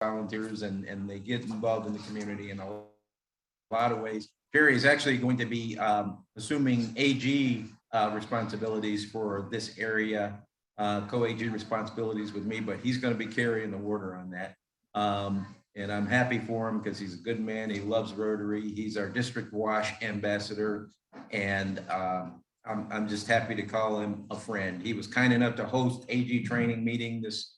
volunteers and they get involved in the community in a lot of ways. Jerry is actually going to be assuming AG responsibilities for this area, co-AG responsibilities with me, but he's going to be carrying the water on that. And I'm happy for him because he's a good man. He loves Rotary. He's our district WASH ambassador. And I'm just happy to call him a friend. He was kind enough to host AG training meeting this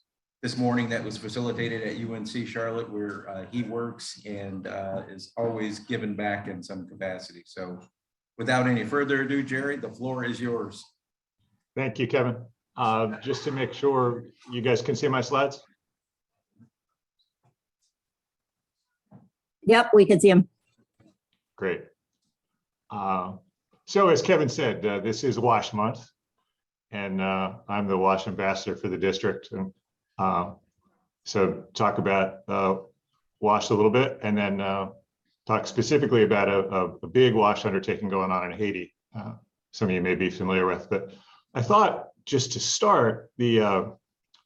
morning that was facilitated at UNC Charlotte, where he works and is always giving back in some capacity. So without any further ado, Jerry, the floor is yours. Thank you, Kevin. Just to make sure you guys can see my slides. Yep, we can see them. Great. So as Kevin said, this is WASH month, and I'm the WASH ambassador for the district. And so talk about WASH a little bit, and then talk specifically about a big WASH undertaking going on in Haiti. Some of you may be familiar with, but I thought just to start,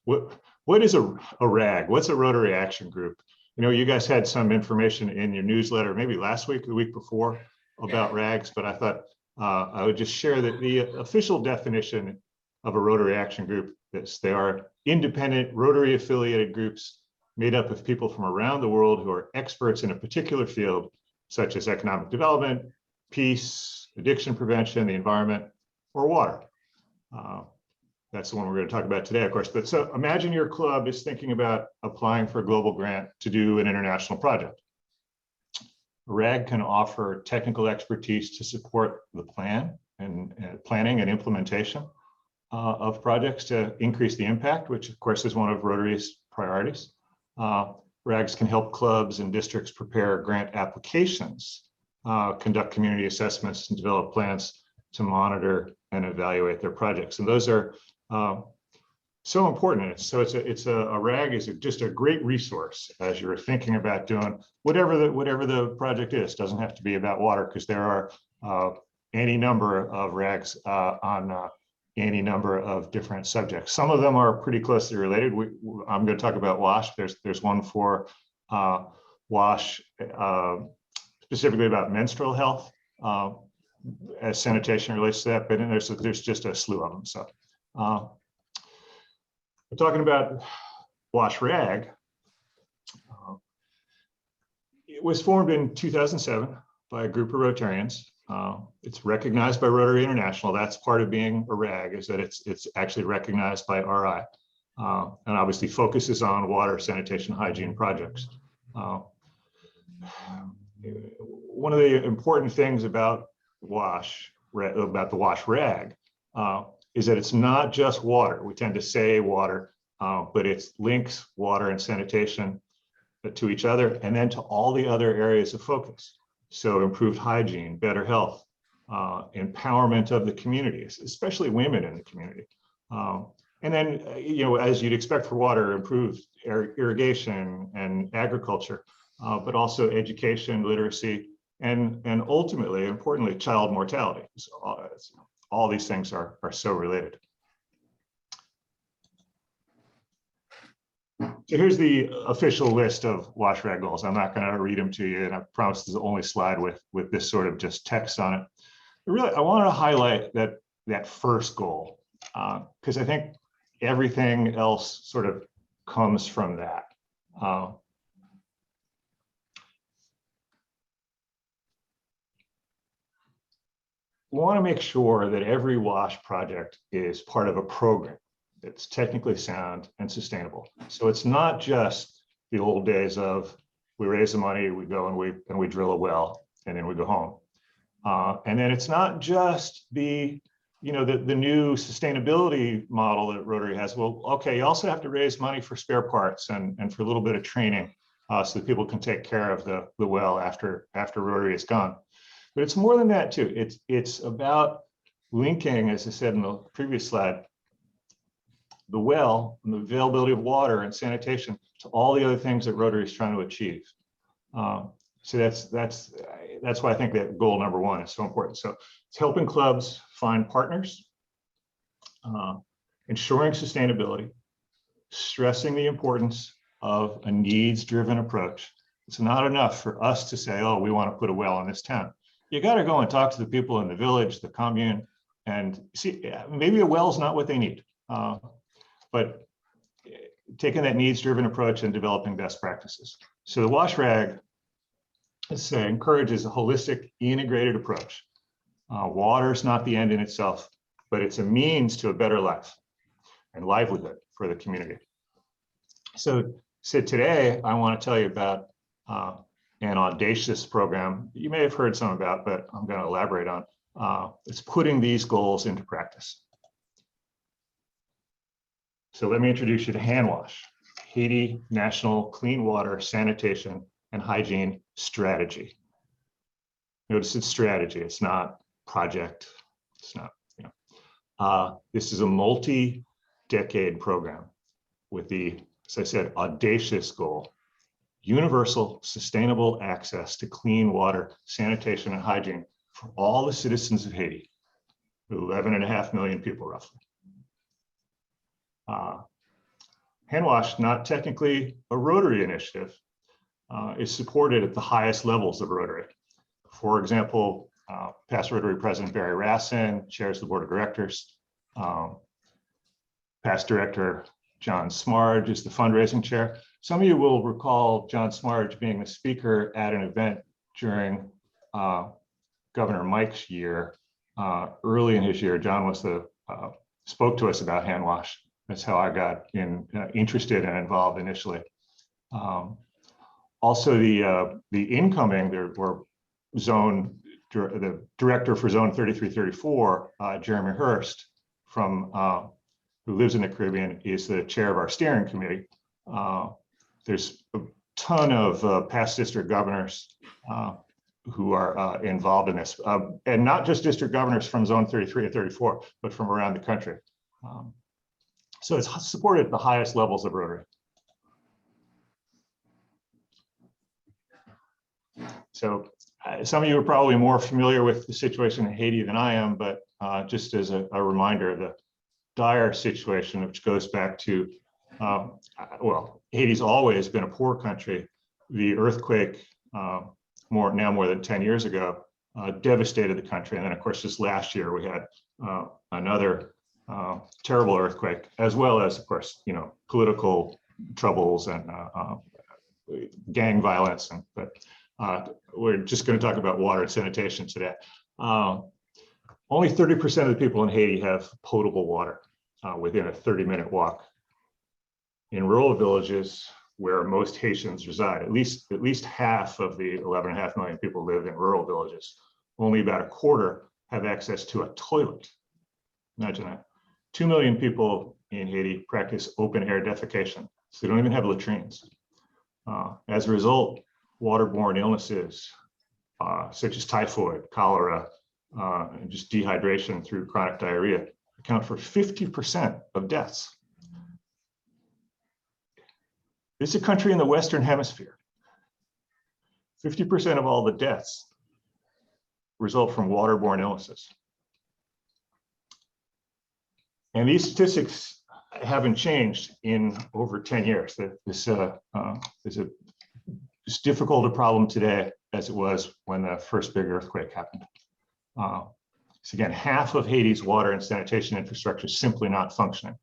what is a RAG? What's a Rotary Action Group? You know, you guys had some information in your newsletter, maybe last week or the week before, about RAGs, but I thought I would just share that the official definition of a Rotary Action Group is they are independent Rotary affiliated groups made up of people from around the world who are experts in a particular field, such as economic development, peace, addiction prevention, the environment, or water. That's the one we're going to talk about today, of course. But so imagine your club is thinking about applying for a global grant to do an international project. A RAG can offer technical expertise to support the plan and planning and implementation of projects to increase the impact, which of course is one of Rotary's priorities. RAGs can help clubs and districts prepare grant applications, conduct community assessments, and develop plans to monitor and evaluate their projects. And those are so important. So a RAG is just a great resource as you're thinking about doing whatever the project is. Doesn't have to be about water, because there are any number of RAGs on any number of different subjects. Some of them are pretty closely related. I'm going to talk about WASH. There's one for WASH specifically about menstrual health, as sanitation relates to that, but then there's just a slew of them. So we're talking about WASH RAG. It was formed in 2007 by a group of Rotarians. It's recognized by Rotary International. That's part of being a RAG, is that it's actually recognized by RI, and obviously focuses on water, sanitation, hygiene projects. One of the important things about WASH, about the WASH RAG, is that it's not just water. We tend to say water, but it links water and sanitation to each other, and then to all the other areas of focus. So improved hygiene, better health, empowerment of the communities, especially women in the community. And then, you know, as you'd expect for water, improved irrigation and agriculture, but also education, literacy, and ultimately, importantly, child mortality. So all these things are so related. So here's the official list of WASH RAG goals. I'm not going to read them to you, and I promise this is the only slide with this sort of just text on it. But really, I wanted to highlight that first goal, because I think everything else sort of comes from that. We want to make sure that every WASH project is part of a program that's technically sound and sustainable. So it's not just the old days of we raise the money, we go and we drill a well, and then we go home. And then it's not just the new sustainability model that Rotary has. Well, okay, you also have to raise money for spare parts and for a little bit of training, so that people can take care of the well after Rotary is gone. But it's more than that too. It's about linking, as I said in the previous slide, the well and the availability of water and sanitation to all the other things that Rotary is trying to achieve. So that's why I think that goal number one is so important. So it's helping clubs find partners, ensuring sustainability, stressing the importance of a needs-driven approach. It's not enough for us to say, oh, we want to put a well in this town. You got to go and talk to the people in the village, the commune, and see, maybe a well is not what they need. But taking that needs-driven approach and developing best practices. So the wash rag, let's say, encourages a holistic, integrated approach. Water is not the end in itself, but it's a means to a better life and livelihood for the community. So today, I want to tell you about an audacious program you may have heard some about, but I'm going to elaborate on. It's putting these goals into practice. So let me introduce you to HandWash, Haiti National Clean Water, Sanitation, and Hygiene Strategy. Notice it's strategy, it's not project, it's not, this is a multi-decade program with the, as I said, audacious goal: universal, sustainable access to clean water, sanitation, and hygiene for all the citizens of Haiti, 11.5 million people roughly. HandWash, not technically a Rotary initiative, is supported at the highest levels of Rotary. For example, past Rotary President Barry Rassin chairs the board of directors. Past director John Smarge is the fundraising chair. Some of you will recall John Smarge being the speaker at an event during Governor Mike's year. Early in his year, John was spoke to us about HandWash. That's how I got interested and involved initially. Also, the incoming the director for Zone 3334, Jeremy Hurst, who lives in the Caribbean, is the chair of our steering committee. There's a ton of past district governors who are involved in this, and not just district governors from Zone 33 and 34, but from around the country. So it's supported at the highest levels of Rotary. So some of you are probably more familiar with the situation in Haiti than I am, but just as a reminder, the dire situation, which goes back to, well, Haiti's always been a poor country. The earthquake more than 10 years ago devastated the country. And then of course, just last year we had another terrible earthquake, as well as, of course, political troubles and gang violence. But we're just going to talk about water and sanitation today. Only 30% of the people in Haiti have potable water within a 30-minute walk. In rural villages where most Haitians reside, at least half of the 11.5 million people live in rural villages. Only about a quarter have access to a toilet. Imagine that. 2 million people in Haiti practice open air defecation, so they don't even have latrines. As a result, waterborne illnesses such as typhoid, cholera, and just dehydration through chronic diarrhea account for 50% of deaths. This is a country in the Western Hemisphere. 50% of all the deaths result from waterborne illnesses. And these statistics haven't changed in over 10 years. This is as difficult a problem today as it was when the first big earthquake happened. So again, half of Haiti's water and sanitation infrastructure is simply not functioning.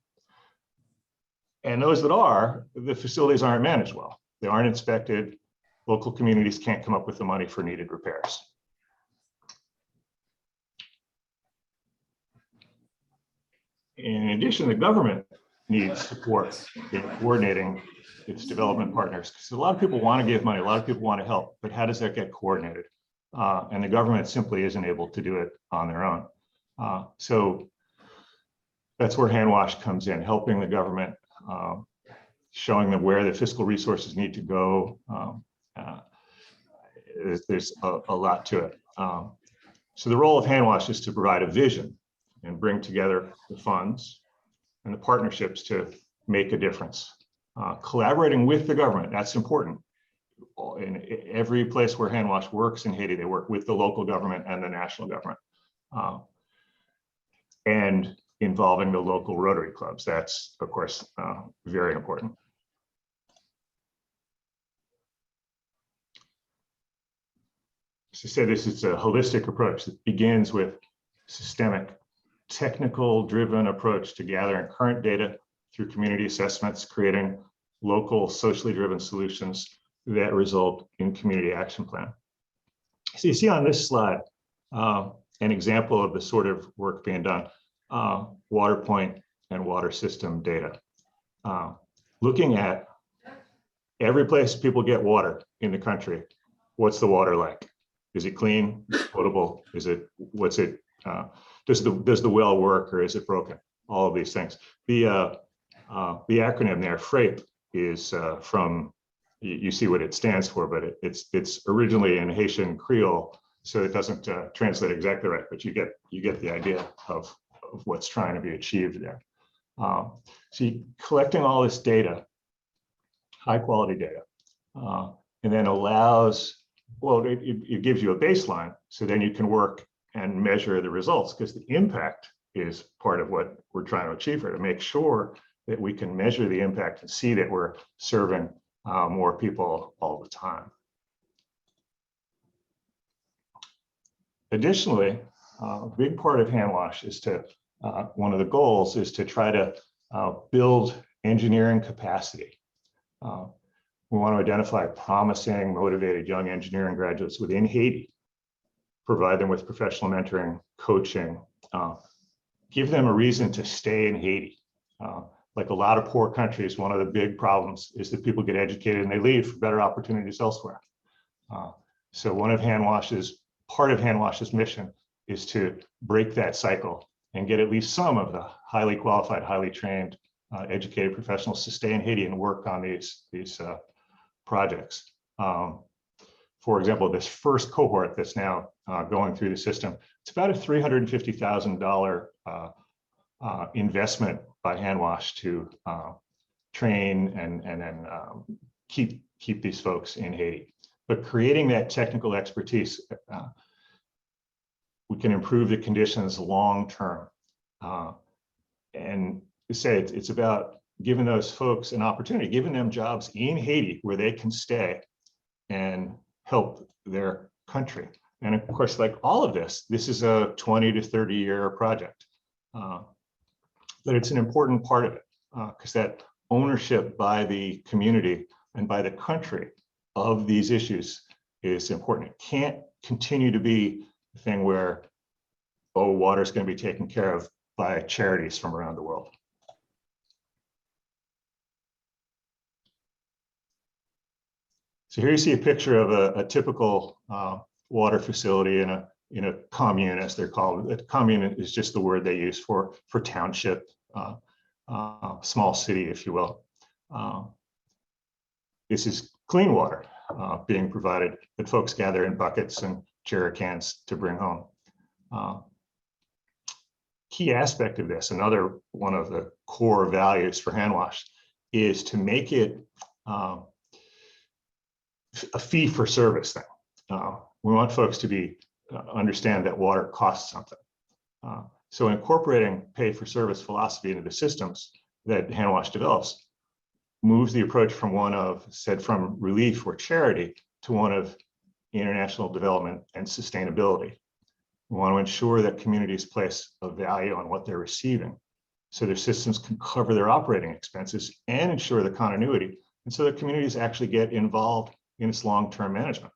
And those that are, the facilities aren't managed well. They aren't inspected. Local communities can't come up with the money for needed repairs. In addition, the government needs support in coordinating its development partners. Because a lot of people want to give money, a lot of people want to help, but how does that get coordinated? And the government simply isn't able to do it on their own. So that's where HandWash comes in, helping the government, showing them where the fiscal resources need to go. There's a lot to it. So the role of HandWash is to provide a vision and bring together the funds and the partnerships to make a difference. Collaborating with the government, that's important. In every place where HandWash works in Haiti, they work with the local government and the national government. And involving the local Rotary clubs. That's, of course, very important. to say this is a holistic approach that begins with systemic, technical-driven approach to gathering current data through community assessments, creating local, socially driven solutions that result in community action plan. So you see on this slide an example of the sort of work being done, water point and water system data. Looking at every place people get water in the country, what's the water like? Is it clean, potable? Is it, does the well work or is it broken? All of these things. The acronym there, FRAPE, is from, you see what it stands for, but it's originally in Haitian Creole, so it doesn't translate exactly right, but you get the idea of what's trying to be achieved there. So collecting all this data, high quality data, and then allows, well, it gives you a baseline, so then you can work and measure the results, because the impact is part of what we're trying to achieve here, to make sure that we can measure the impact and see that we're serving more people all the time. Additionally, a big part of hand wash is to, one of the goals is to try to build engineering capacity. We want to identify promising, motivated young engineering graduates within Haiti, provide them with professional mentoring, coaching, give them a reason to stay in Haiti. Like a lot of poor countries, one of the big problems is that people get educated and they leave for better opportunities elsewhere. So one of part of Hand Wash's mission is to break that cycle and get at least some of the highly qualified, highly trained, educated professionals to stay in Haiti and work on these projects. For example, this first cohort that's now going through the system, it's about a $350,000 investment by Hand Wash to train and then keep these folks in Haiti. But creating that technical expertise, we can improve the conditions long term. And say it's about giving those folks an opportunity, giving them jobs in Haiti where they can stay and help their country. And of course, like all of this is a 20 to 30 year project. But it's an important part of it, because that ownership by the community and by the country of these issues is important. It can't continue to be a thing where, oh, water is going to be taken care of by charities from around the world. So here you see a picture of a typical water facility in a commune, as they're called. A commune is just the word they use for township, small city, if you will. This is clean water being provided that folks gather in buckets and jerry cans to bring home. Key aspect of this, another one of the core values for Hand Wash, is to make it a fee for service thing. We want folks to understand that water costs something. So incorporating pay for service philosophy into the systems that Hand Wash develops moves the approach from one of, from relief or charity to one of international development and sustainability. We want to ensure that communities place a value on what they're receiving, so their systems can cover their operating expenses and ensure the continuity, and so that communities actually get involved in its long-term management.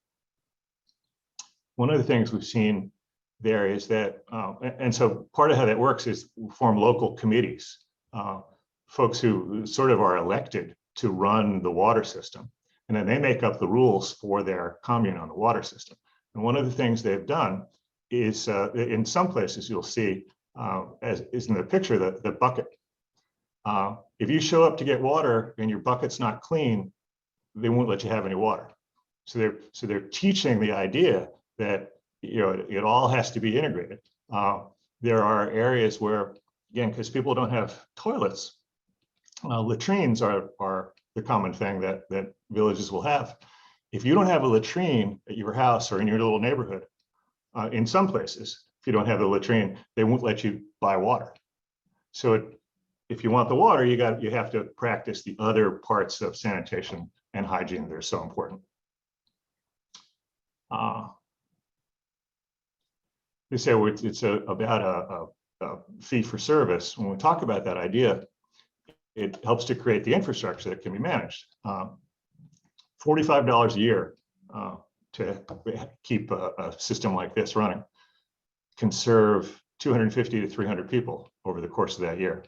One of the things we've seen there is that, and so part of how that works is we form local committees, folks who sort of are elected to run the water system, and then they make up the rules for their commune on the water system. And one of the things they've done is, in some places you'll see, as is in the picture, the bucket. If you show up to get water and your bucket's not clean, they won't let you have any water. So they're teaching the idea that it all has to be integrated. There are areas where, again, because people don't have toilets, latrines are the common thing that villages will have. If you don't have a latrine at your house or in your little neighborhood, in some places, if you don't have the latrine, they won't let you buy water. So if you want the water, you have to practice the other parts of sanitation and hygiene that are so important. they say it's about a fee for service. When we talk about that idea, it helps to create the infrastructure that can be managed. $45 a year to keep a system like this running can serve 250 to 300 people over the course of that year.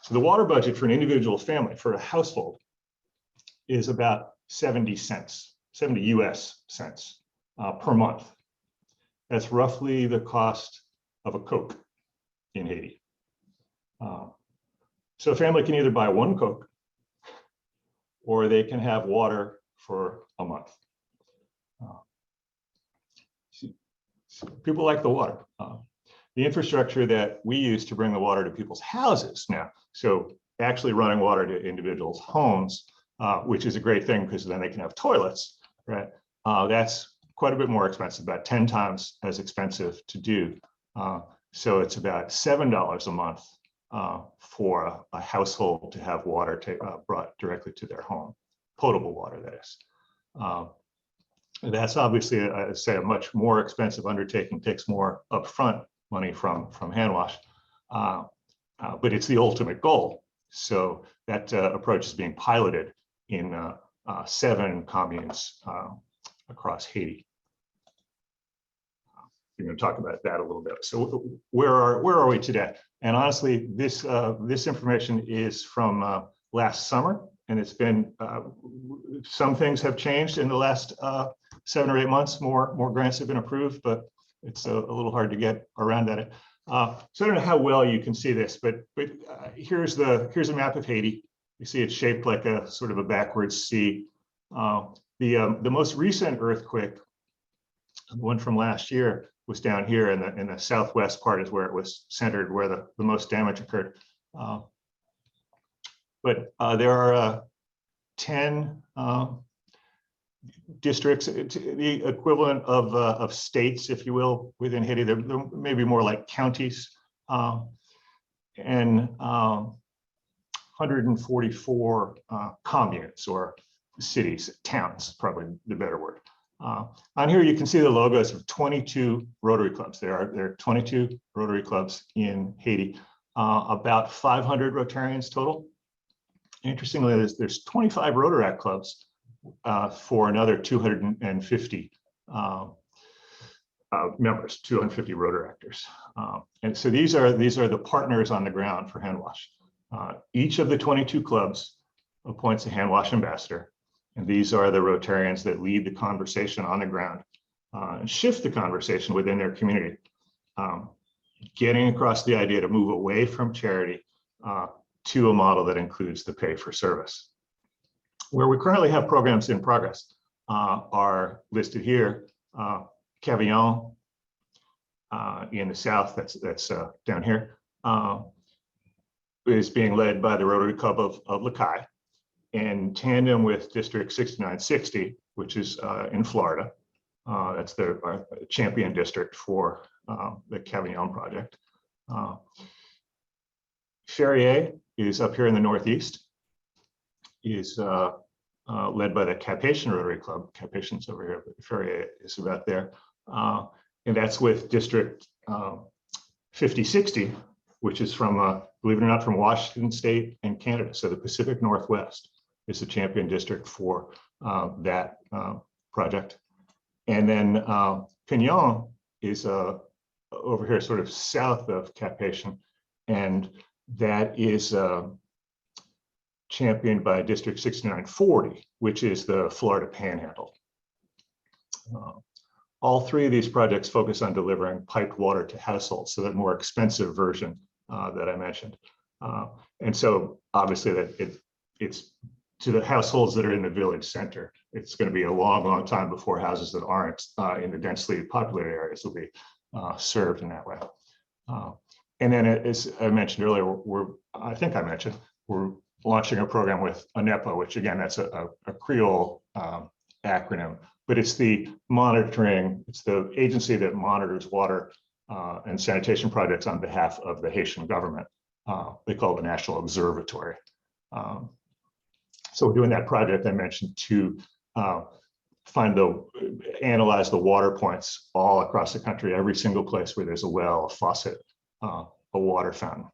So the water budget for an individual family, for a household, is about 70 US cents per month. That's roughly the cost of a Coke in Haiti. So a family can either buy one Coke or they can have water for a month. People like the water. The infrastructure that we use to bring the water to people's houses now, so actually running water to individuals' homes, which is a great thing because then they can have toilets, right? That's quite a bit more expensive, about 10 times as expensive to do. So it's about $7 a month for a household to have water brought directly to their home, potable water, that is. That's obviously, I'd say, a much more expensive undertaking, takes more upfront money from hand wash, but it's the ultimate goal. So that approach is being piloted in 7 communes across Haiti. We're going to talk about that a little bit. So where are we today? And honestly, this information is from last summer, and it's been some things have changed in the last 7 or 8 months. More grants have been approved, but it's a little hard to get around at it. So I don't know how well you can see this, but here's a map of Haiti. You see it's shaped like a sort of a backwards C. The most recent earthquake, the one from last year, was down here in the southwest part is where it was centered, where the most damage occurred. But there are 10 districts, the equivalent of states, if you will, within Haiti. They're maybe more like counties, and 144 communes or cities, towns, probably the better word. On here, you can see the logos of 22 Rotary clubs. There are 22 Rotary clubs in Haiti, about 500 Rotarians total. Interestingly, there's 25 Rotaract clubs for another 250 members, 250 Rotaractors. And so these are the partners on the ground for hand wash. Each of the 22 clubs appoints a hand wash ambassador. And these are the Rotarians that lead the conversation on the ground and shift the conversation within their community, getting across the idea to move away from charity to a model that includes the pay for service. Where we currently have programs in progress are listed here. Cavillon in the south, that's down here, is being led by the Rotary Club of Lacaille, in tandem with District 6960, which is in Florida. That's our champion district for the Cavillon project. Ferrier is up here in the northeast, is led by the Cap-Haïtien Rotary Club. Cap-Haïtien's over here, but Ferrier is about there. And that's with District 5060, which is from, believe it or not, from Washington State and Canada. So the Pacific Northwest is the champion district for that project. And then Pignon is over here, sort of south of Cap-Haïtien, and that is championed by District 6940, which is the Florida Panhandle. All 3 of these projects focus on delivering piped water to households, so that more expensive version that I mentioned. And so obviously that it's to the households that are in the village center. It's going to be a long time before houses that aren't in the densely populated areas will be served in that way. And then, as I mentioned earlier, we're launching a program with ANEPA, which again, that's a Creole acronym, but it's the agency that monitors water and sanitation projects on behalf of the Haitian government. They call it the National Observatory. So we're doing that project I mentioned to analyze the water points all across the country, every single place where there's a well, a faucet, a water fountain.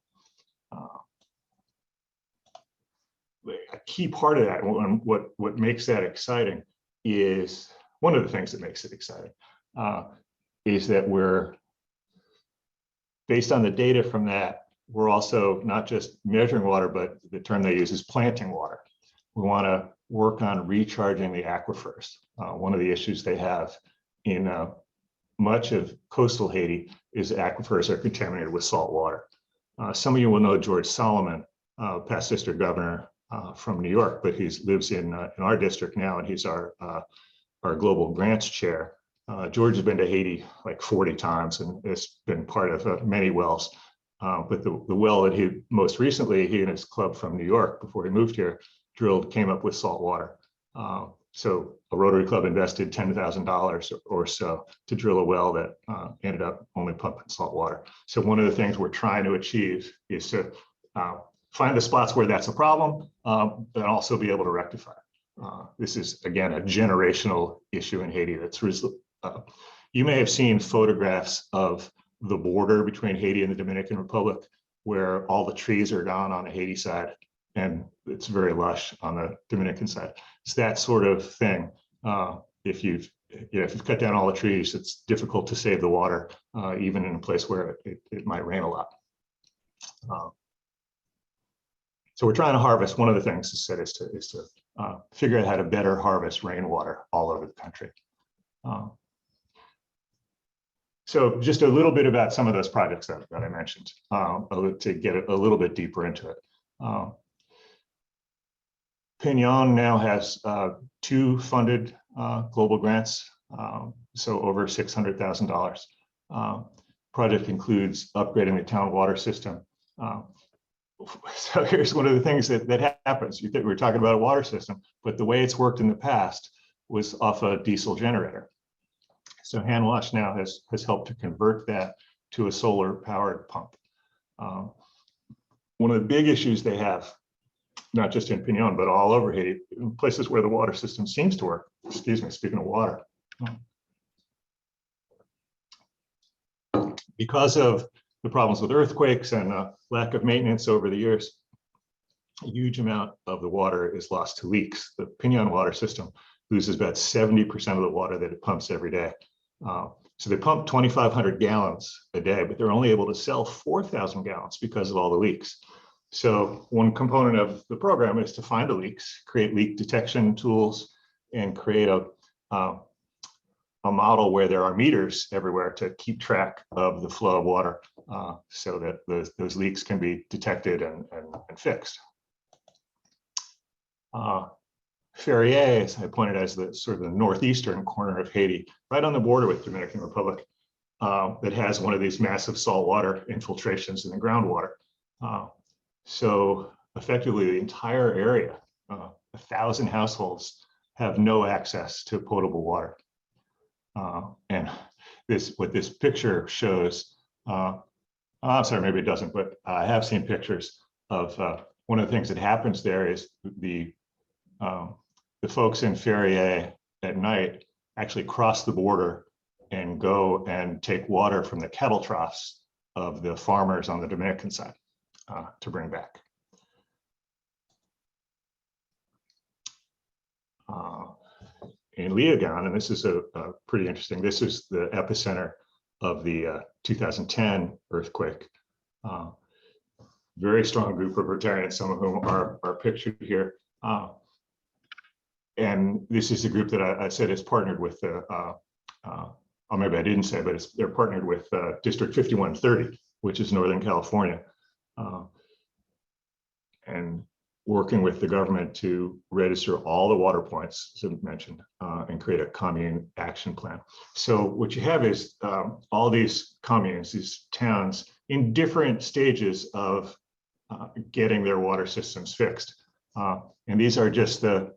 A key part of that, and what makes that exciting is, one of the things that makes it exciting is that we're, based on the data from that, we're also not just measuring water, but the term they use is planting water. We want to work on recharging the aquifers. One of the issues they have in much of coastal Haiti is aquifers are contaminated with salt water. Some of you will know George Solomon, past district governor from New York, but he lives in our district now, and he's our global grants chair. George has been to Haiti like 40 times and has been part of many wells. But the well that he most recently, he and his club from New York, before he moved here, drilled, came up with salt water. So a Rotary Club invested $10,000 or so to drill a well that ended up only pumping salt water. So one of the things we're trying to achieve is to find the spots where that's a problem, but also be able to rectify it. This is, again, a generational issue in Haiti. You may have seen photographs of the border between Haiti and the Dominican Republic, where all the trees are gone on the Haiti side, and it's very lush on the Dominican side. It's that sort of thing. If you've cut down all the trees, it's difficult to save the water, even in a place where it might rain a lot. So we're trying to harvest. One of the things is to figure out how to better harvest rainwater all over the country. So just a little bit about some of those projects that I mentioned to get a little bit deeper into it. Pignon now has 2 funded global grants, so over $600,000. Project includes upgrading the town water system. So here's one of the things that happens. You think we're talking about a water system, but the way it's worked in the past was off a diesel generator. So Hand Wash now has helped to convert that to a solar powered pump. One of the big issues they have, not just in Pignon, but all over Haiti, in places where the water system seems to work, excuse me, speaking of water, because of the problems with earthquakes and lack of maintenance over the years, a huge amount of the water is lost to leaks. The Pignon water system loses about 70% of the water that it pumps every day. So they pump 2,500 gallons a day, but they're only able to sell 4,000 gallons because of all the leaks. So one component of the program is to find the leaks, create leak detection tools, and create a model where there are meters everywhere to keep track of the flow of water, so that those leaks can be detected and fixed. Ferrier, as I pointed, as the sort of the northeastern corner of Haiti, right on the border with Dominican Republic, that has one of these massive saltwater infiltrations in the groundwater. So effectively, the entire area, 1,000 households, have no access to potable water. And what this picture shows, I'm sorry, maybe it doesn't, but I have seen pictures of one of the things that happens there is the folks in Ferrier at night actually cross the border and go and take water from the kettle troughs of the farmers on the Dominican side to bring back. In Leogane, and this is a pretty interesting, this is the epicenter of the 2010 earthquake. Very strong group of Rotarians, some of whom are pictured here. And this is the group that I said is partnered with, or maybe I didn't say, but they're partnered with District 5130, which is Northern California, and working with the government to register all the water points, as I mentioned, and create a commune action plan. So what you have is all these communes, these towns, in different stages of getting their water systems fixed. And these are just the,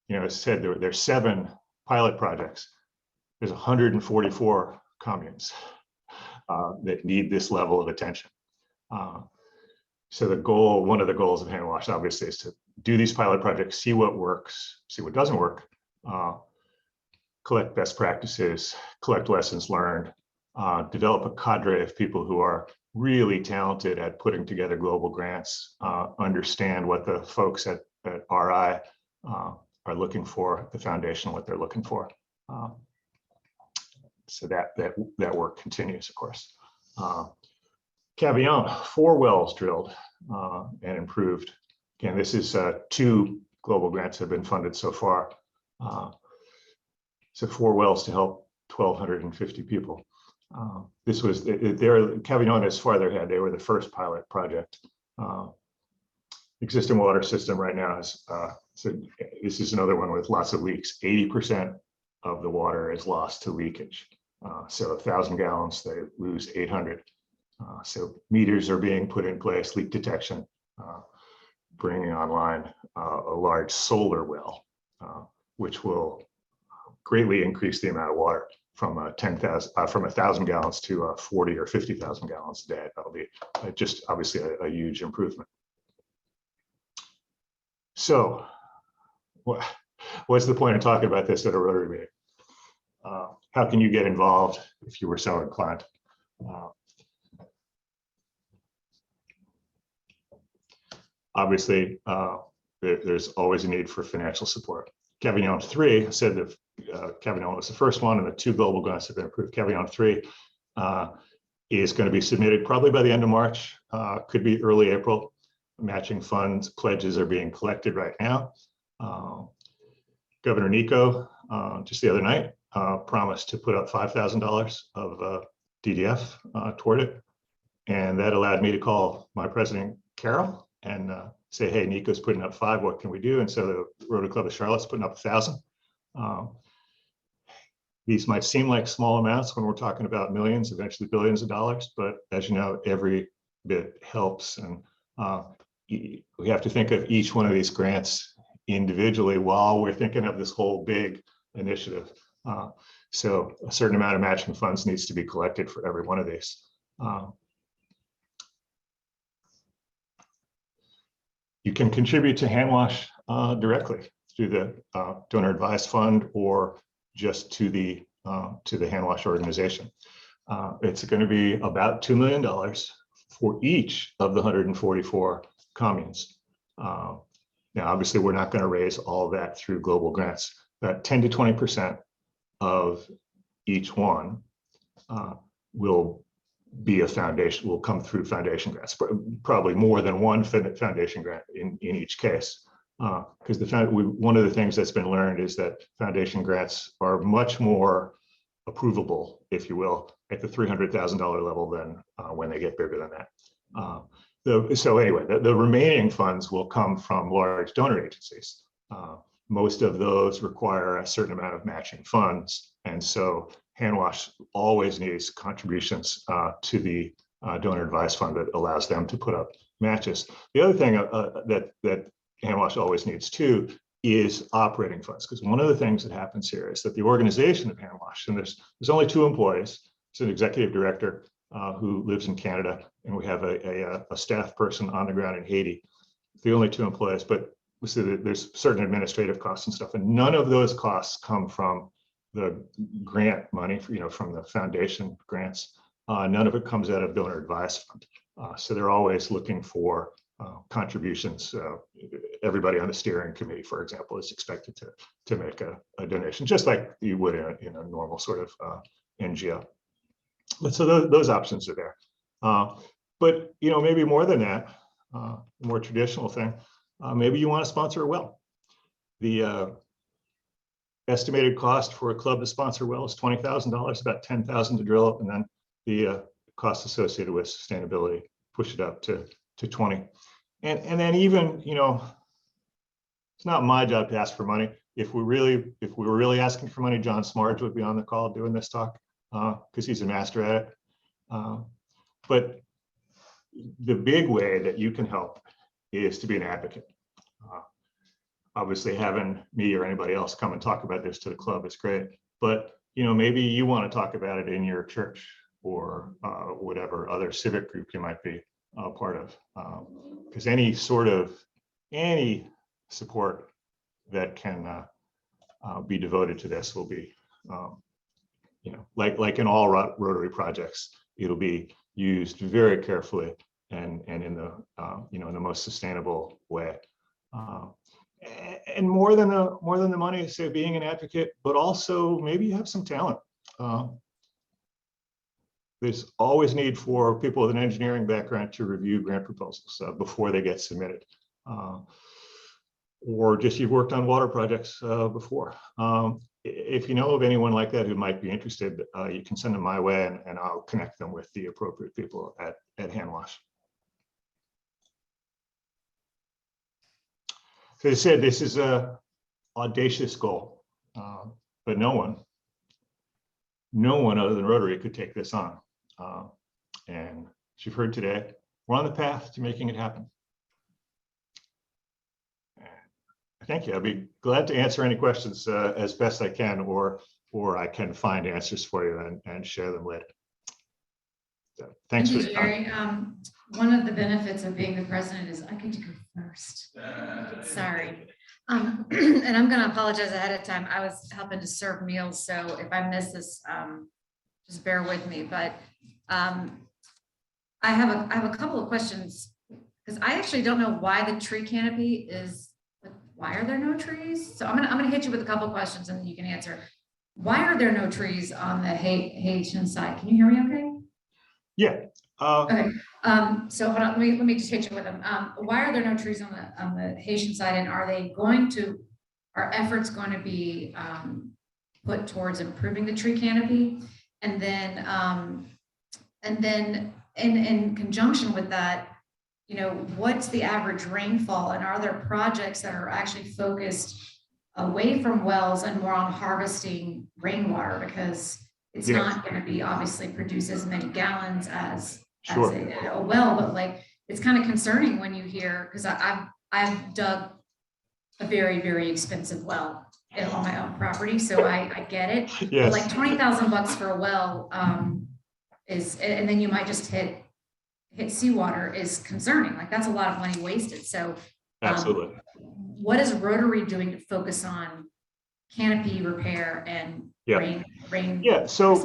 as I said, there's 7 pilot projects. There's 144 communes that need this level of attention. So the goal, one of the goals of Hand Wash, obviously, is to do these pilot projects, see what works, see what doesn't work, collect best practices, collect lessons learned, develop a cadre of people who are really talented at putting together global grants, understand what the folks at RI are looking for, the foundation, what they're looking for. So that work continues, of course. Cavillon, 4 wells drilled and improved. Again, this is 2 global grants have been funded so far. So 4 wells to help 1,250 people. This was Cavillon is farther ahead. They were the first pilot project. Existing water system right now is so this is another one with lots of leaks. 80% of the water is lost to leakage. So 1,000 gallons, they lose 800. So meters are being put in place, leak detection, bringing online a large solar well, which will greatly increase the amount of water from 1,000 gallons to 40 or 50,000 gallons a day. That'll be just obviously a huge improvement. So what's the point of talking about this at a Rotary meeting? How can you get involved if you were so inclined? Obviously, there's always a need for financial support. Cavillon 3 said that Cavillon was the first one, and the 2 global grants have been approved. Cavillon 3 is going to be submitted probably by the end of March, could be early April. Matching funds, pledges are being collected right now. Governor Nico, just the other night, promised to put up $5,000 of DDF toward it. And that allowed me to call my president, Carol, and say, hey, Nico's putting up 5, what can we do? And so the Rotary Club of Charlotte's putting up 1,000. These might seem like small amounts when we're talking about millions, eventually billions of dollars, but as you know, every bit helps. And we have to think of each one of these grants individually while we're thinking of this whole big initiative. So a certain amount of matching funds needs to be collected for every one of these. You can contribute to Hand Wash directly through the Donor Advised Fund or just to the Hand Wash organization. It's going to be about $2 million for each of the 144 communes. Now, obviously, we're not going to raise all that through global grants, but 10 to 20% of each one will be a foundation, will come through foundation grants, probably more than one foundation grant in each case. Because one of the things that's been learned is that foundation grants are much more approvable, if you will, at the $300,000 level than when they get bigger than that. So anyway, the remaining funds will come from large donor agencies. Most of those require a certain amount of matching funds. And so Hand Wash always needs contributions to the Donor Advised Fund that allows them to put up matches. The other thing that Hand Wash always needs too is operating funds, because one of the things that happens here is that the organization of Hand Wash, and there's only 2 employees. It's an executive director who lives in Canada, and we have a staff person on the ground in Haiti. The only 2 employees, but we see that there's certain administrative costs and stuff, and none of those costs come from the grant money, from the foundation grants. None of it comes out of Donor Advised Fund. So they're always looking for contributions. Everybody on the steering committee, for example, is expected to make a donation, just like you would in a normal sort of NGO. But so those options are there. But maybe more than that, a more traditional thing, maybe you want to sponsor a well. The estimated cost for a club to sponsor a well is $20,000, about $10,000 to drill it, and then the costs associated with sustainability push it up to 20. And then even, it's not my job to ask for money. If we were really asking for money, John Smarge would be on the call doing this talk because he's a master at it. But the big way that you can help is to be an advocate. Obviously, having me or anybody else come and talk about this to the club is great. But maybe you want to talk about it in your church or whatever other civic group you might be a part of, because any support that can be devoted to this will be Like in all Rotary projects, it'll be used very carefully and in the in the most sustainable way. And more than the money, say being an advocate, but also maybe you have some talent. There's always need for people with an engineering background to review grant proposals before they get submitted. Or just you've worked on water projects before. If you know of anyone like that who might be interested, you can send them my way and I'll connect them with the appropriate people at Handwash. So as I said, this is a audacious goal, but no one other than Rotary could take this on. And as you've heard today, we're on the path to making it happen. Thank you. I'll be glad to answer any questions as best I can, or I can find answers for you and share them later. So, thanks for the time. One of the benefits of being the president is I get to go first. Sorry. And I'm going to apologize ahead of time. I was helping to serve meals, so if I miss this, just bear with me. But I have a couple of questions, because I actually don't know why the tree canopy is. Why are there no trees? So I'm gonna hit you with a couple of questions and you can answer. Why are there no trees on the Haitian side? Can you hear me okay? Yeah. Okay. So hold on, let me just hit you with them. Why are there no trees on the Haitian side, and are efforts going to be put towards improving the tree canopy? And then in conjunction with that, what's the average rainfall, and are there projects that are actually focused away from wells and more on harvesting rainwater, because it's not going to be obviously produce as many gallons as a well, but like it's kind of concerning when you hear, because I've dug a very, very expensive well on my own property, so I get it. Yes. But like $20,000 for a well is, and then you might just hit seawater, is concerning. Like that's a lot of money wasted. So absolutely. What is Rotary doing to focus on canopy repair and rain? Yeah. So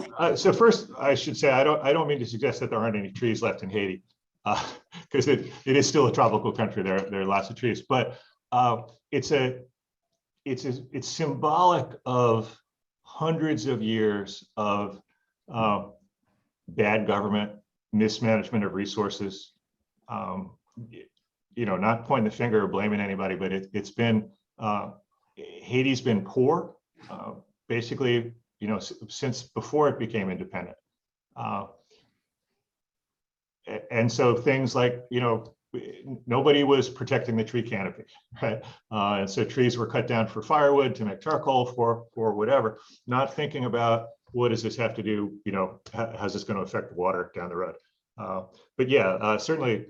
first I should say, I don't mean to suggest that there aren't any trees left in Haiti, because it is still a tropical country. There are lots of trees, but it's symbolic of hundreds of years of bad government, mismanagement of resources. Not pointing the finger or blaming anybody, but it's been Haiti's been poor basically, since before it became independent. And so things like, nobody was protecting the tree canopy, right? And so trees were cut down for firewood, to make charcoal, for whatever, not thinking about what does this have to do, how's this going to affect water down the road? But yeah, certainly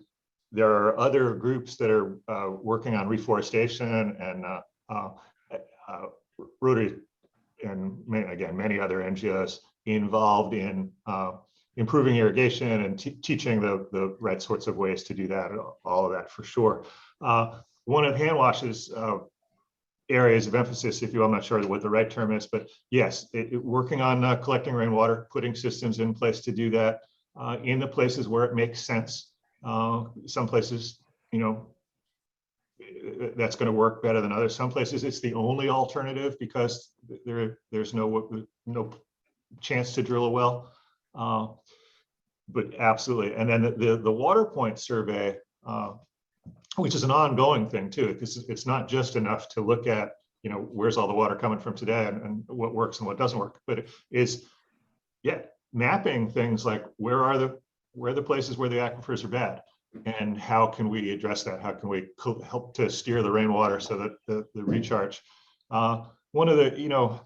there are other groups that are working on reforestation, and Rotary, and many other NGOs involved in improving irrigation and teaching the right sorts of ways to do that, all of that for sure. One of Handwash's areas of emphasis, if you will, I'm not sure what the right term is, but yes, working on collecting rainwater, putting systems in place to do that in the places where it makes sense. Some places, that's going to work better than others. Some places it's the only alternative because there's no chance to drill a well. But absolutely. And then the water point survey, which is an ongoing thing too, because it's not just enough to look at, where's all the water coming from today and what works and what doesn't work, but it is, mapping things like where are the places where the aquifers are bad, and how can we address that? How can we help to steer the rainwater so that the recharge? One of the,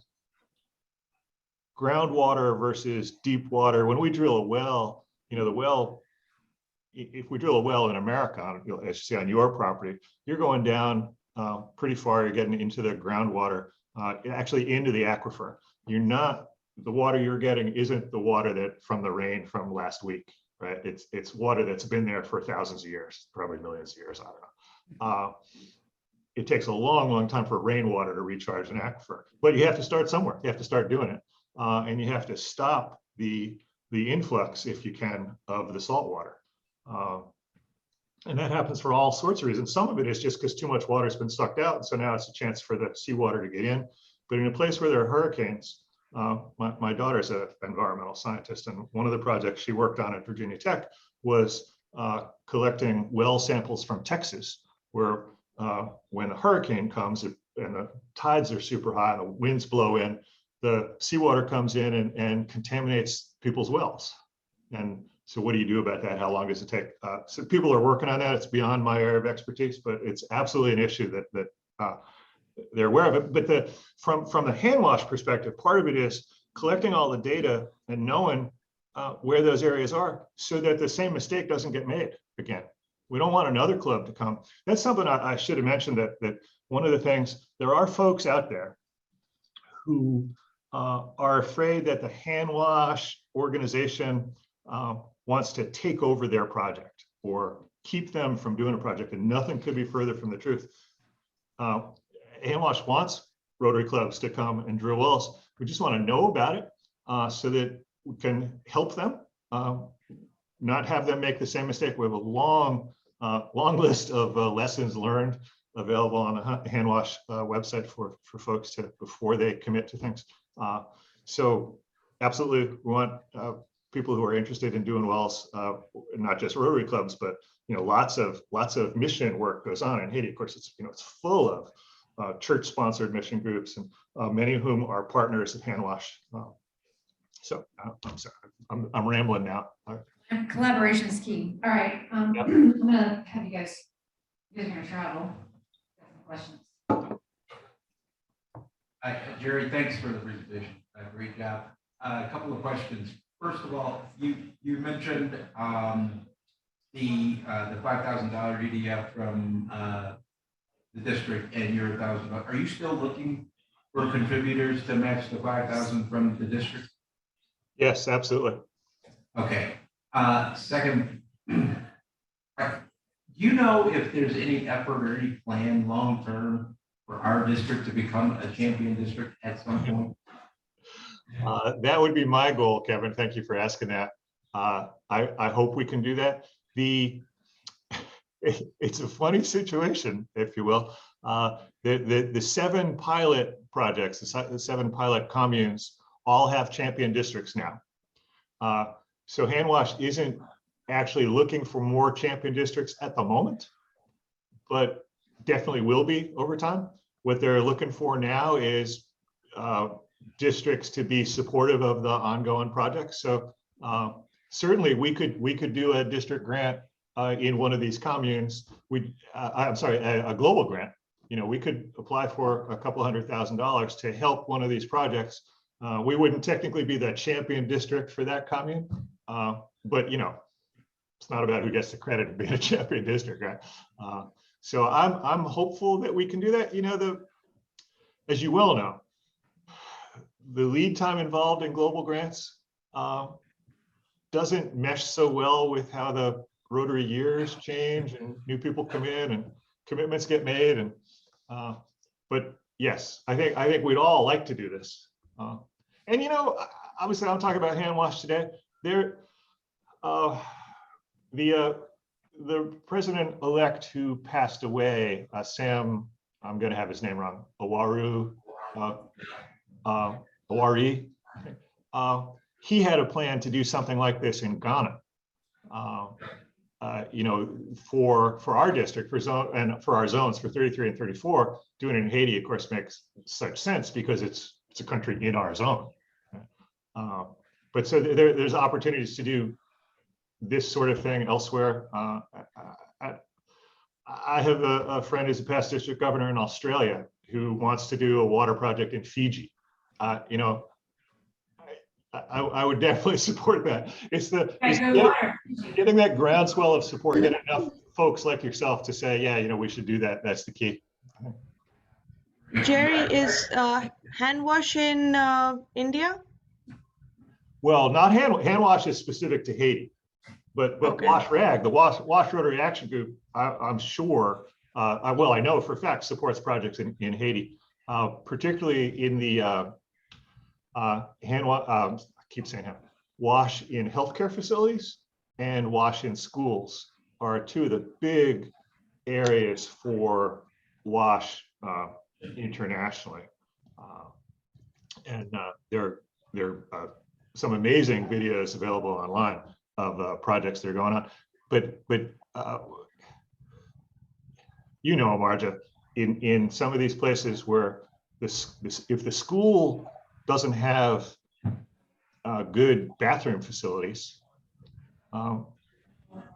groundwater versus deep water, when we drill a well, the well, if we drill a well in America, as you see on your property, you're going down pretty far, you're getting into the groundwater, actually into the aquifer. The water you're getting isn't the water that from the rain from last week, right? It's water that's been there for thousands of years, probably millions of years, I don't know. it takes a long, long time for rainwater to recharge an aquifer. But you have to start somewhere. You have to start doing it. And you have to stop the influx, if you can, of the salt water. And that happens for all sorts of reasons. Some of it is just because too much water has been sucked out. And so now it's a chance for the seawater to get in. But in a place where there are hurricanes, my daughter's an environmental scientist, and one of the projects she worked on at Virginia Tech was collecting well samples from Texas, where when a hurricane comes and the tides are super high and the winds blow in, the seawater comes in and contaminates people's wells. And so what do you do about that? How long does it take? So people are working on that. It's beyond my area of expertise, but it's absolutely an issue that they're aware of it. But from the hand wash perspective, part of it is collecting all the data and knowing where those areas are so that the same mistake doesn't get made again. We don't want another club to come. That's something I should have mentioned, that one of the things, there are folks out there who are afraid that the hand wash organization wants to take over their project or keep them from doing a project, and nothing could be further from the truth. Hand wash wants Rotary clubs to come and drill wells. We just want to know about it so that we can help them, not have them make the same mistake. We have a long list of lessons learned available on the hand wash website for folks to, before they commit to things. So absolutely, we want people who are interested in doing wells, not just Rotary clubs, but lots of mission work goes on in Haiti. Of course, it's full of church-sponsored mission groups, and many of whom are partners of hand wash. So I'm sorry, I'm rambling now. Collaboration is key. All right, Yep. I'm gonna have you guys are gonna travel. Questions? Jerry, thanks for the presentation. Great job. A couple of questions. First of all, you mentioned the $5,000 EDF from the district and your $1,000. Are you still looking for contributors to match the 5,000 from the district? Yes, absolutely. Okay. Second, do you know if there's any effort or any plan long-term for our district to become a champion district at some point? That would be my goal, Kevin. Thank you for asking that. I hope we can do that. It's a funny situation, if you will. The 7 pilot projects, the 7 pilot communes, all have champion districts now. So hand wash isn't actually looking for more champion districts at the moment, but definitely will be over time. What they're looking for now is districts to be supportive of the ongoing projects. So certainly we could do a district grant in one of these communes. I'm sorry, a global grant. We could apply for a couple $100,000 to help one of these projects. We wouldn't technically be the champion district for that commune, but it's not about who gets the credit of being a champion district, right? So I'm hopeful that we can do that. As you well know, the lead time involved in global grants doesn't mesh so well with how the Rotary years change and new people come in and commitments get made. And but yes, I think we'd all like to do this. And obviously, I'm talking about hand wash today. The president-elect who passed away, Sam, I'm going to have his name wrong, Awari, he had a plan to do something like this in Ghana. For our district, for zone and for our zones for 33 and 34, doing it in Haiti, of course, makes such sense because it's a country in our zone. But so there's opportunities to do this sort of thing elsewhere. I have a friend who's a past district governor in Australia who wants to do a water project in Fiji. I would definitely support that. It's getting that groundswell of support, getting enough folks like yourself to say, yeah, we should do that. That's the key. Jerry, is hand wash in India? Well, not hand wash is specific to Haiti, but Okay. Wash Rag, the Wash Rotary Action Group, I'm sure well, I know for a fact supports projects in Haiti, particularly in the I keep saying that, wash in healthcare facilities and wash in schools are two of the big areas for wash internationally. And there are some amazing videos available online of projects that are going on. But you know, Marja, in some of these places where if the school doesn't have good bathroom facilities,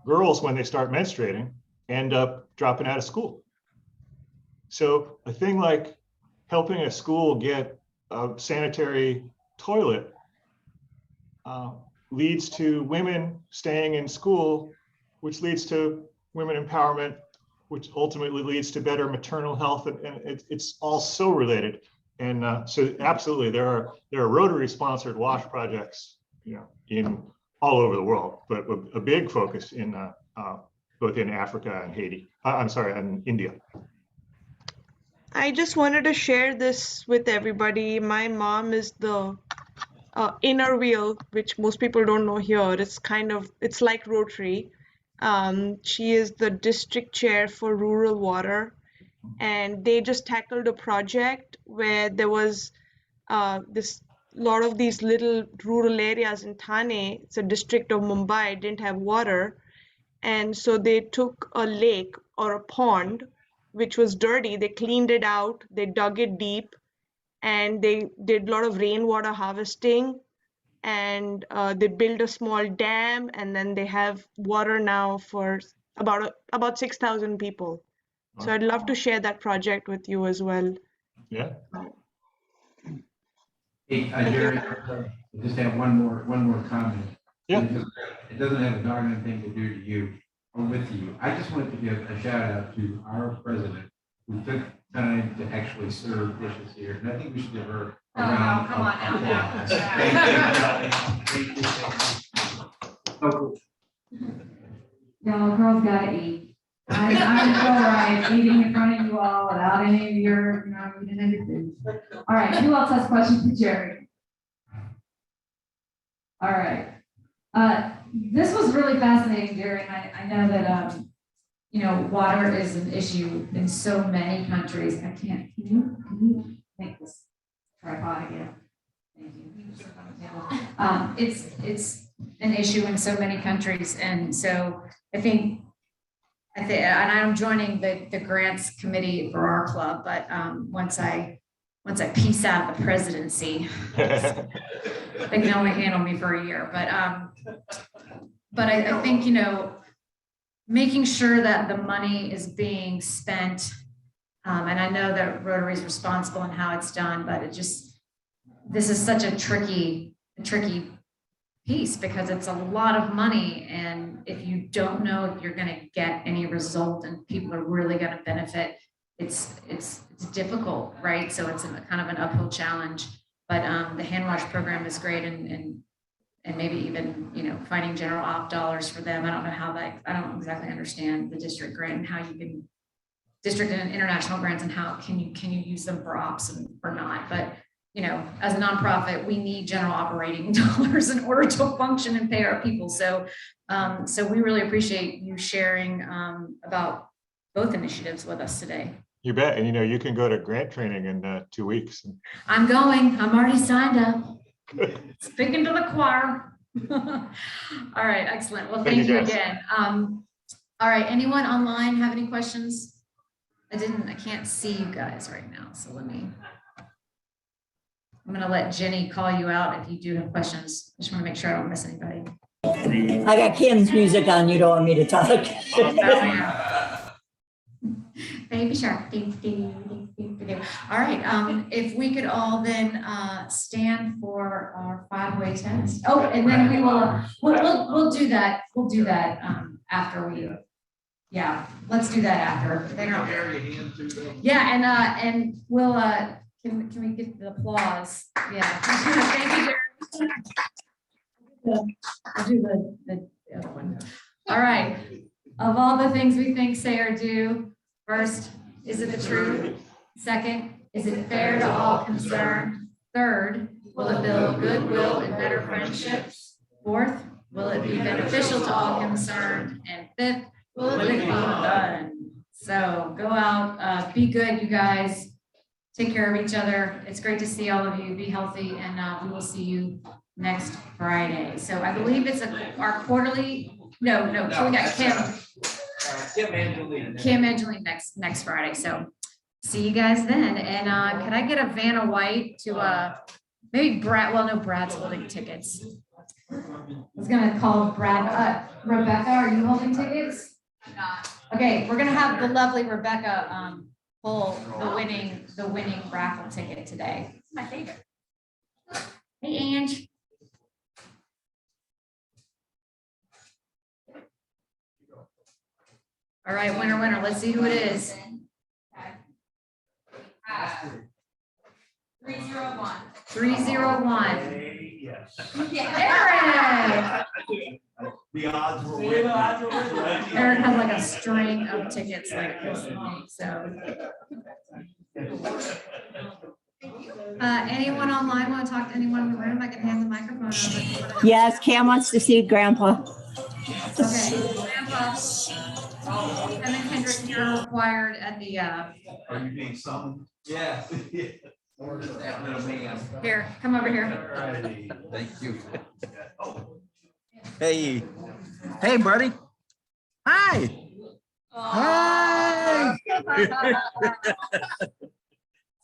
girls, when they start menstruating, end up dropping out of school. So a thing like helping a school get a sanitary toilet leads to women staying in school, which leads to women empowerment, which ultimately leads to better maternal health, and it's all so related. And so absolutely, there are Rotary sponsored WASH projects, you know, in all over the world, but a big focus in both in Africa and Haiti. I'm sorry, and India. I just wanted to share this with everybody. My mom is the inner wheel, which most people don't know here. It's like Rotary. She is the district chair for rural water, and they just tackled a project where there was this lot of these little rural areas in Thane. It's a district of Mumbai, didn't have water, and so they took a lake or a pond which was dirty. They cleaned it out, they dug it deep, and they did a lot of rainwater harvesting, and they built a small dam, and then they have water now for about 6,000 people. So I'd love to share that project with you as well. Yeah. Hey, Jerry, I just have one more comment. Yeah. It doesn't have a darn anything to do to you or with you. I just wanted to give a shout out to our president who took time to actually serve dishes here. And I think we should give her a round come on of now. applause. Thank you. Oh, Y'all girls gotta eat. I'm all right eating in front of you all without any of your, eating anything. All right, who else has questions for Jerry? All right. This was really fascinating, Jerry, and I know that, water is an issue in so many countries. Can you make this tripod again? Thank you. It's an issue in so many countries, and so I think, and I'm joining the grants committee for our club, but once I piece out the presidency, they can only handle me for a year. But I think, making sure that the money is being spent, and I know that Rotary is responsible in how it's done, but this is such a tricky piece because it's a lot of money, and if you don't know if you're going to get any result and people are really going to benefit, it's difficult, right? So it's kind of an uphill challenge. But the hand wash program is great, and maybe even finding general op dollars for them. I don't know how I don't exactly understand the district grant and how you can district and international grants and how can you use them for ops or not. But as a nonprofit, we need general operating dollars in order to function and pay our people. So we really appreciate you sharing about both initiatives with us today. You bet. And you can go to grant training in 2 weeks. I'm already signed up. Speaking to the choir. All right, excellent. Well, thank you again. All right, anyone online have any questions? I can't see you guys right now, so I'm going to let Jenny call you out if you do have questions. I just want to make sure I don't miss anybody. I got Kim's music on. You don't want me to talk. Baby shark. Ding, ding, ding, ding, ding. All right. If we could all then stand for our 5-way test. Oh, and then we will. We'll do that. We'll do that after we. Yeah, let's do that after. Yeah, and we'll. Can we get the applause? Yeah. Thank you, Jerry. I'll do the other one. All right. Of all the things we think, say, or do, First, is it the truth? Second, is it fair to all concerned? Third, will it build goodwill and better friendships? Fourth, will it be beneficial to all concerned? And fifth, will it be fun? So go out, be good, you guys. Take care of each other. It's great to see all of you. Be healthy, and we will see you next Friday. So I believe it's our quarterly. No, we got Kim Angeline next Friday. So see you guys then. And can I get a Vanna White to maybe Brad? Well, no, Brad's holding tickets. I was gonna call Brad. Rebecca, are you holding tickets? Okay, we're gonna have the lovely Rebecca pull the winning raffle ticket today. My favorite. Hey, Ange. All right, winner. Let's see who it is. 301. 301. Eric. The odds were with me. Eric has like a string of tickets like this. So. Anyone online want to talk to anyone in the room? I can hand the microphone over. Yes, Cam wants to see Grandpa. Okay, Grandpa. And then Kendrick, you're required at the, Are you being summoned? Yeah. Or is that little man? here, come over here. Thank you. Hey, hey, buddy. Hi. Hi.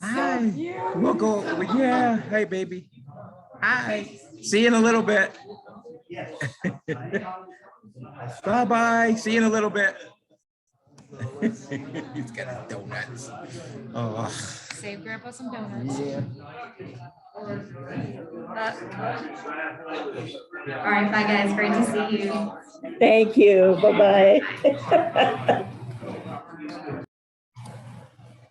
Hi. We'll go. Yeah. Hey, baby. Hi. See you in a little bit. Bye bye. See you in a little bit. He's got donuts. Oh. Save Grandpa some donuts. Yeah. All right, bye guys. Great to see you. Thank you. Bye-bye.